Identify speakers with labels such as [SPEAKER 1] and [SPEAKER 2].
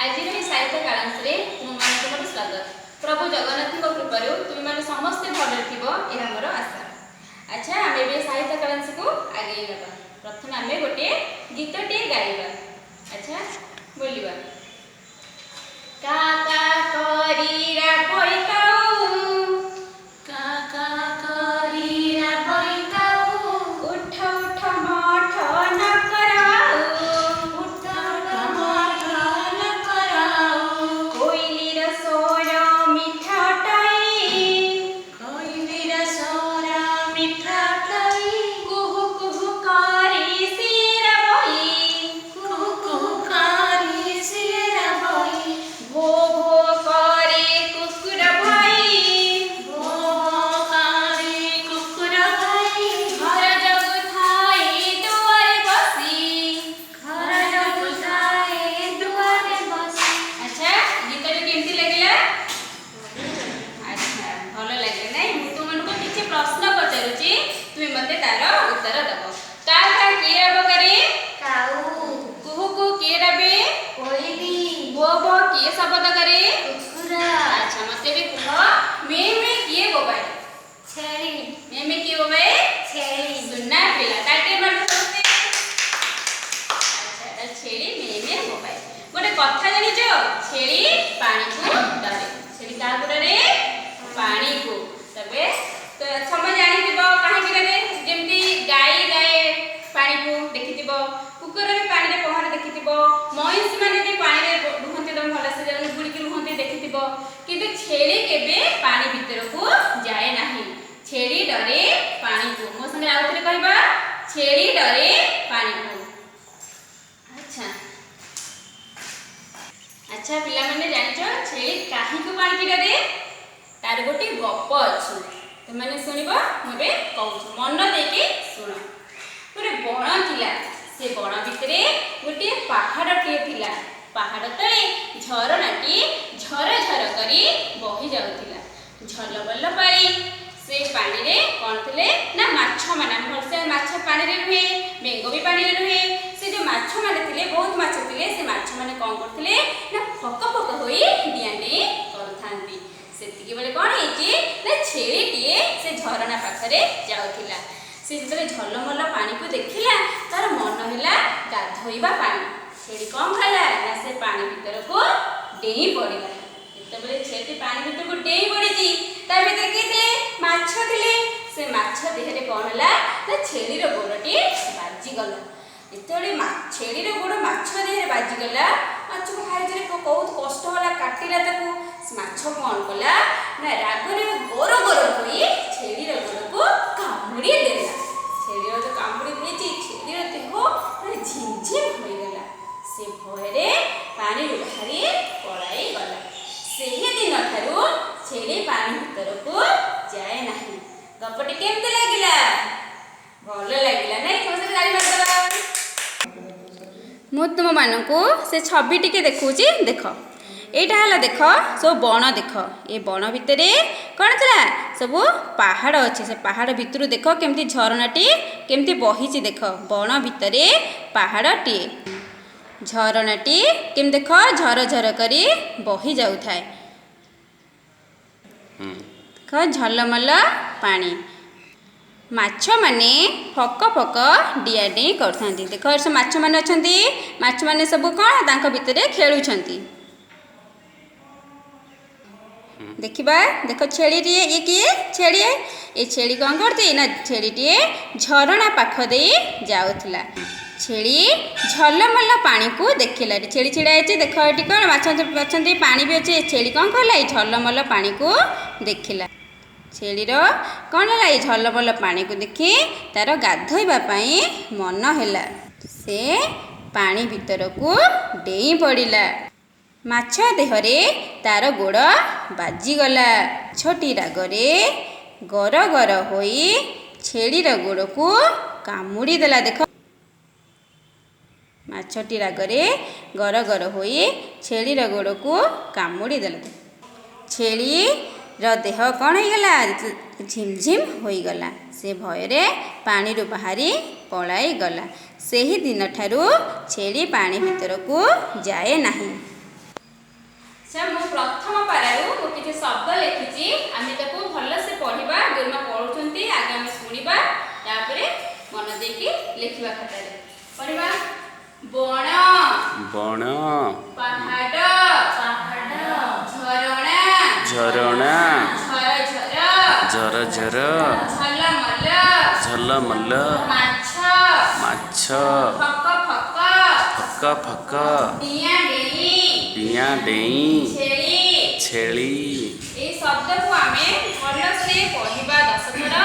[SPEAKER 1] आज साहित्य कालांश मोर स्वागत। प्रभु जगन्नाथ कृपार तुम मैंने समस्ते भले थी यह मोर आशा। अच्छा आम साहित्य कालांश को आगे ना प्रथम आम गोटे गीतटे गाइबा। अच्छा बोलिबा काका करीरा बोइताऊ काका करीरा बोइताऊ उठ उठ मठ न कराऊ उठ उठ मठ न कराऊ कोइलीर सोर मिठा टाई कोइलीर सोर मिठा टाई कुहु कुहु करी सिर बही कुहु कुहु करी सिर बही भो भो करे कुकुर भाई भो भो करे कुकुर भाई घर जगु थाई दुआरे बसी घर जगु थाई दुआरे बसी। अच्छा गीत केमती लगिला? अच्छा भल लगे नहीं मु तुमको किछि प्रश्न पचारुची तुम मते तार उत्तर दबो। का का किए रब करे काऊ कुहु कुहु किए रबे कोइली भो भो किए शब्द करे कुकुरा। अच्छा मते भी कह मे मे किए बोबाई छेली मे किए बोबाई छेली सुनना पिला काटे मार समझते। अच्छा छेली मे बोबाई गोटे कथा जानि जो छेली पानी को डरे छेली का डरे पानी को तबे तो समय जानि दिबो काहे कि डरे जेमती गाई गाए पानी को देखिथिबो कुकुर भी पानी रे पहर देखिथिबो महीस माने भी पानी रे रुहंती तम भला से जन बुड़ी के रुहंती देखिथिबो किंतु छेली केबे पानी भीतर को जाए नाही छेली डरे पानी को। मो संगे आउथरे कहबा छेली डरे पानी को। अच्छा अच्छा पिला माने जानिचो छेली काहे को पानी की डरे तार गोटे गप अछि त माने सुनिबो मबे कहू मन देके सुनो। गोटे बण थिला से बण भितरे गोटे पहाड़टे थिला पहाड़ तले झरनाटी झर झर करी बही जाउथिला झलबल पानी से पानी रे कोन थिले ना माछ माने भलसे माछ पानी रे रुहे बेंग भी पानी रे रुहे से जो माछ माने थिले बहुत माछ थिले से माछ माने कोन करथिले ना फक फक होई डियाने करथांती सेतिके बेले कोन हेची ना छेलीटिए से झरना पाखरे जाउथिला से जतले झलमल पानी को देखिला तार मन होला गाधोइबा पानी छेली कम खाला ना से पानी भीतर को डेई पड़िला एतबेले छेली पानी भीतर को डेई पड़िची तार भीतर के थिले माछ थिले से माछ देहरे कोन होला ना छेली रो गोड़टी बाजी गला एतबेले छेली रो गोड़ माछ देहरे बाजी गला माछ को खाइ थरे बहुत कष्ट होला काटिला ताकू माछ कोन कला ना रागरे गोर गोर होई छेली रो गोड़ को कामुड़ी देला छेली रो तो कामुड़ी देची छेली रो देह झिमझिम होई गला से भयरे पानी बाहरी पलाई गला सेही दिन ठारू छेली पानी भीतर को जाए नाही। गपटी केमते लागिला भल लागिला नै समस्त गाड़ी मारदबा मु तुम मानकू से छवि टिके देखौची देख एटा हला देख सब बण देख ए बण भितर कौन थी सब पहाड़ अच्छे से पहाड़ भितर देख केमती झरनाटी केमती बहीची देख बण भितर पहाड़टी झरनाटी केम देख झर झर करी बही जाऊ थाए देख झलमल पानी माछ माने फक फक डिया डेई करथांती देख से माछ माने अछंती माछ माने सब कौन तांको भितरे खेलुछंती देखिबा देख छेली ये किए छेली ये छेली कौन करती ना छेली झरणा पाख दे जाउथला छेली झलमल पानी को देखिला छेली छिड़ा है देख ये कौन माछ अछंती पानी भी अच्छे छेली कौन कला झलमल पानी को देखिला छेलीर कौन है झलमल पानी को देखी तार गाधोइबा पई मन हैला से पानी भीतर को डेई पड़िला माछ देहरे तार गोड़ बाजीगला छोटी रागरे गर गर होई छेलीर गोड़ को कामुड़ी देला देख माछटी रागरे गर गर होई छेलीर गोड़ को कामुड़ी देला छेली रो देह कौन हो गला झिमझिम हो गला से भयरे पानी रू बाहरी पलाई गला। सेही दिन ठारू छेली पानी भीतर को जाए नहीं। अच्छा मु प्रथम पारारू मु किछि शब्द लिखिछि आमे ताको भलसे पढिबा गुरुमा पढुछंती आगे आमे सुनिबा तापरे मन देकी लिखिबा खातारे पढिबा बण
[SPEAKER 2] बण
[SPEAKER 1] पहाड़
[SPEAKER 2] झरणा
[SPEAKER 1] झर
[SPEAKER 2] झर
[SPEAKER 1] झलमल
[SPEAKER 2] झलमल
[SPEAKER 1] माछ फक
[SPEAKER 2] फक
[SPEAKER 1] डिया डेई
[SPEAKER 2] छेली
[SPEAKER 1] ए शब्द को आमे भलसे पढिबा 10 थरा